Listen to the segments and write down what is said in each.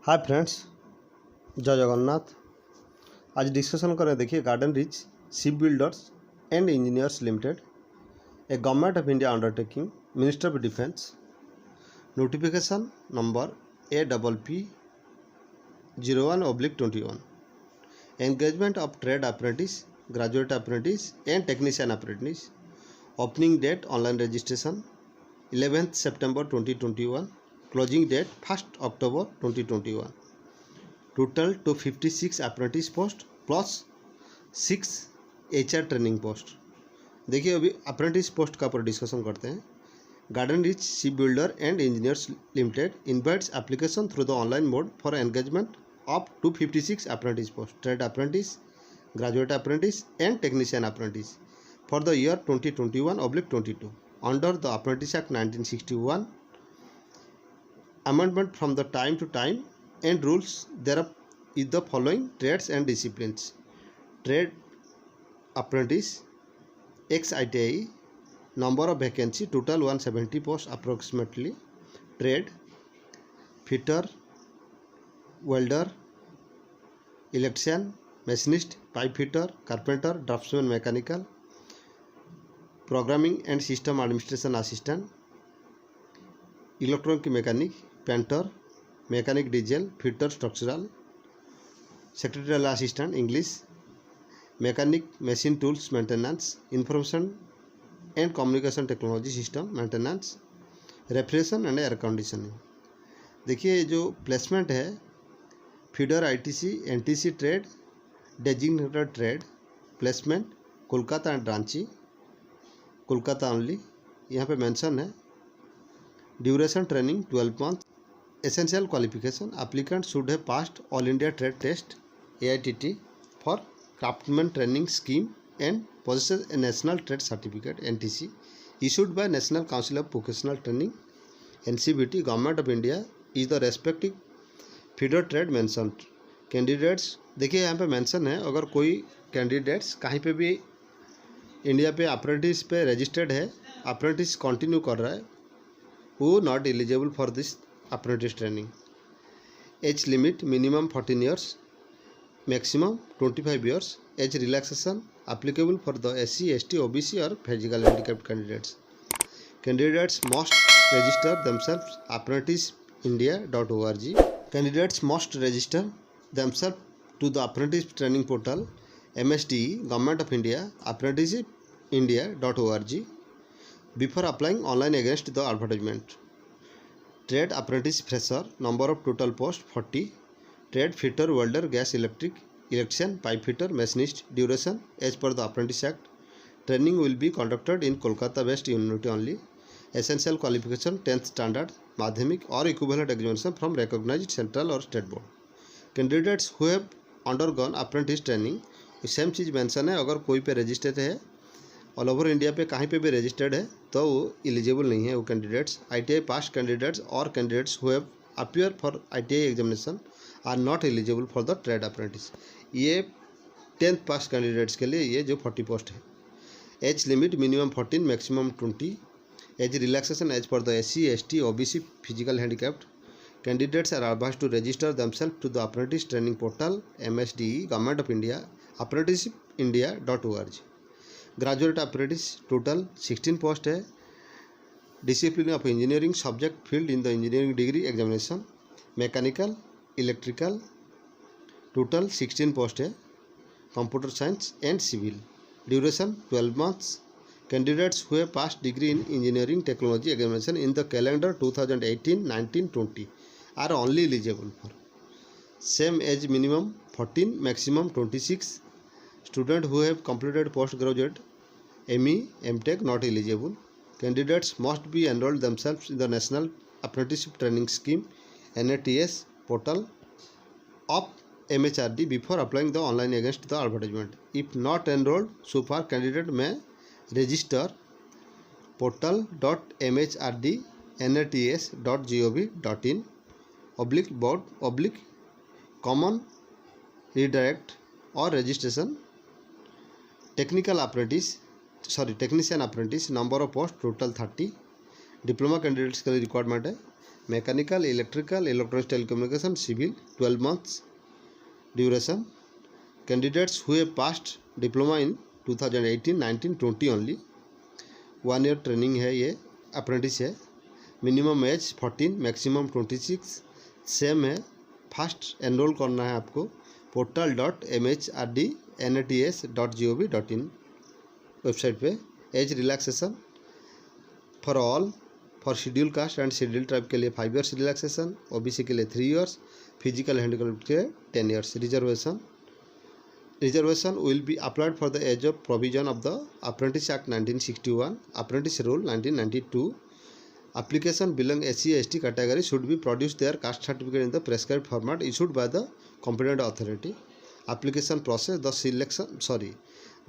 Hi friends, जय जगन्नाथ। आज discussion करें, देखिए Garden Reach ship builders and engineers limited, a government of India undertaking, minister of defence, notification number APP 01/21, engagement of trade apprentice, graduate apprentice and technician apprentice, opening date online registration 11th September 2021, closing date 1st October 2021, total 256 apprentice post plus 6 HR training post. देखिए अभी apprentice post का पर discussion करते हैं। Garden Reach ship builder and engineers limited invites application through the online mode for engagement of 256 apprentice post, trade apprentice, graduate apprentice and technician apprentice for the year 2021/22 under the Apprentice Act 1961, amendment from the time to time and rules thereof is the following trades and disciplines: trade apprentice, ex-ITI, number of vacancy total 170 posts approximately, trade fitter, welder, electrician, machinist, pipe fitter, carpenter, draftsman, mechanical, programming and system administration assistant, electronic mechanic, painter, mechanic diesel, fitter structural, secretarial assistant English, mechanic machine tools maintenance, information and communication technology system maintenance, refrigeration and air conditioning. देखिए जो placement है, feeder ITC NTC trade, designated trade, placement Kolkata and Ranchi, Kolkata only. यहाँ पे mention है duration training 12 month, essential qualification applicant should have passed all India trade test AITT for craftsman training scheme and possesses a national trade certificate NTC issued by National Council of Vocational Training NCVT, Government of India is the respective feeder trade mentioned candidates। देखिए यहाँ पे mention है, अगर कोई candidates कहीं पे भी India पे अप्रेंटिस पे रजिस्टर्ड है, अप्रेंटिस कंटिन्यू कर रहा है, वो not eligible for this apprentice training. As limit minimum 14 years, maximum 25 years। Age relaxation applicable for the SC ST OBC और physical handicapped candidates. Candidates must register themselves apprenticeindia.org। Candidates must register themselves to the apprentice training portal MSDE, Government of India, apprenticeindia.org before applying online against the advertisement। Trade apprentice fresher, number of total post 40, trade fitter, welder, gas, electric, electrician, pipe fitter, machinist, duration as per the Apprentice Act। Training will be conducted in Kolkata based unit only। Essential qualification 10th standard, madhyamik or equivalent examination from recognized central or state board। Candidates who have undergone apprentice training, same cheese mention है, अगर कोई पे registered है all over India पे कहीं पे भी registered है तो वो एलिजिबल नहीं है। वो कैंडिडेट्स ITI पास कैंडिडेट्स और candidates who have appear for ITI examination are not eligible for the trade apprentice. ये 10th पास कैंडिडेट्स के लिए ये जो 40 पोस्ट है। Age limit minimum 14, maximum 20। Age relaxation as per the SC ST OBC physical handicapped. Candidates are advised to register themselves to the apprentice training portal MSDE, Government of India, apprenticeindia.org। Graduate apprentice total 16 post है। Discipline of engineering subject field in the engineering degree examination, mechanical, electrical, total 16 post है। Computer science and civil, duration 12 months। Candidates हुए pass degree in engineering technology examination in the calendar 2018, 19, 20 are only eligible for same age minimum 14, maximum 26। Student who have completed postgraduate ME MTech not eligible। Candidates must be enrolled themselves in the National Apprenticeship Training Scheme NATS portal of MHRD before applying the online against the advertisement। If not enrolled so far, candidate may register portal.mhrd.nats.gov.in/board/ common redirect or registration। Technician apprentice, number of post total 30। Diploma candidates के लिए requirement है। Mechanical, electrical, electronics, telecommunication, civil 12 months duration. Candidates हुए passed diploma in 2018, 19, 20 only. 1 year training है, ये apprentice है. Minimum age 14, maximum 26. Same है. Fast enroll करना है आपको portal.mhrd.nats.gov.in वेबसाइट पे. Age relaxation for all, for schedule caste and schedule tribe के लिए 5 years रिलैक्सेशन, ओबीसी के लिए 3 years, फिजिकल हैंडिकैप के 10 years. Reservation will be applied for the age of provision of the apprentice act 1961, apprentice rule 1992. Application belong SC/ST category should be produced their caste certificate in the prescribed format issued by the competent authority. Application process,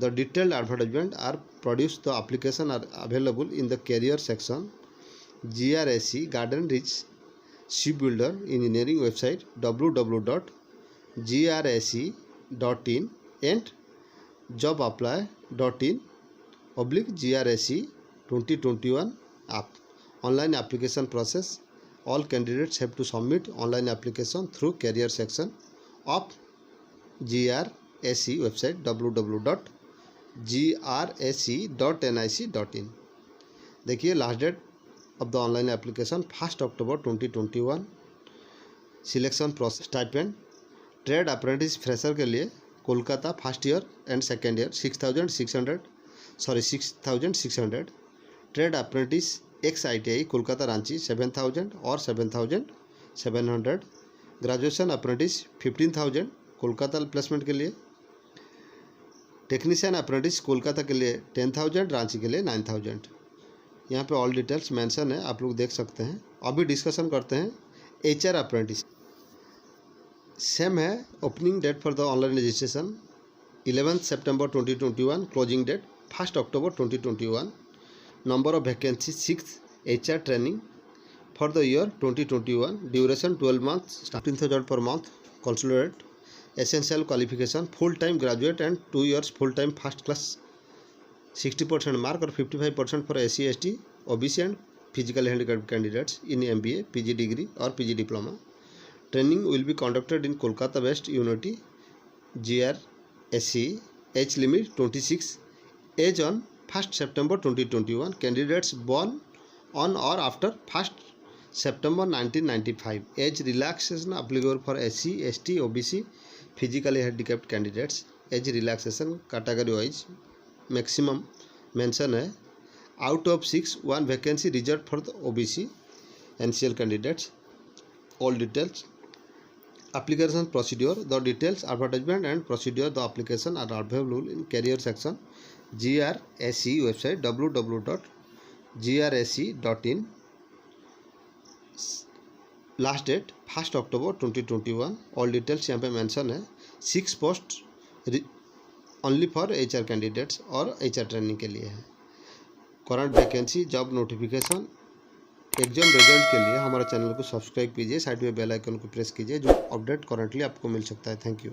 the detailed advertisement are produced. The application are available in the career section. GRSE Garden Ridge Shipbuilder Engineering website www.grse.in and jobapply.in/GRSE 2021 app. Online application process. All candidates have to submit online application through career section of GRSE website www.grse.nic.in. देखिए last date of the online application 1 October 2021. Selection process. Stipend trade apprentice fresher के लिए Kolkata first year and second year 6,600. Trade apprentice ex ITI Kolkata Ranchi 7,000 और 7,700. Graduation apprentice 15,000 Kolkata placement के लिए. Technician apprentice Kolkata के लिए 10,000, रांची के लिए 9,000. यहाँ पे ऑल डिटेल्स मेंशन है, आप लोग देख सकते हैं. अभी डिस्कशन करते हैं HR अप्रेंटिस. सेम है. Opening date for the online registration 11 September 2021. Closing date 1 October 2021. Number of vacancies 6. HR training for the year 2021. Duration 12 months. 15,000 per month. Consulate. Essential qualification full time graduate and 2 years full time first class. 60% mark or 55% for SC/ST, OBC and physical handicap candidates in MBA, PG degree or PG diploma. Training will be conducted in Kolkata based Unity GRSE. Age limit 26. Age on 1 September 2021. Candidates born on or after 1 September 1995. Age relaxation applicable for SC/ST, OBC, physically handicapped candidates. Age relaxation category wise maximum mention है. Out of 6, 1 vacancy reserved for the OBC NCL candidates. All details. Application procedure. The details, advertisement and procedure the application are available in career section GRSE website www.grse.in. Last date 1 October 2021. All details यहाँ पे mention है. 6 post only for HR candidates और HR training के लिए है. Current vacancy, job notification, exam result के लिए हमारे चैनल को सब्सक्राइब कीजिए. साइड में बेल आइकन को प्रेस कीजिए जो अपडेट करंटली आपको मिल सकता है. Thank you.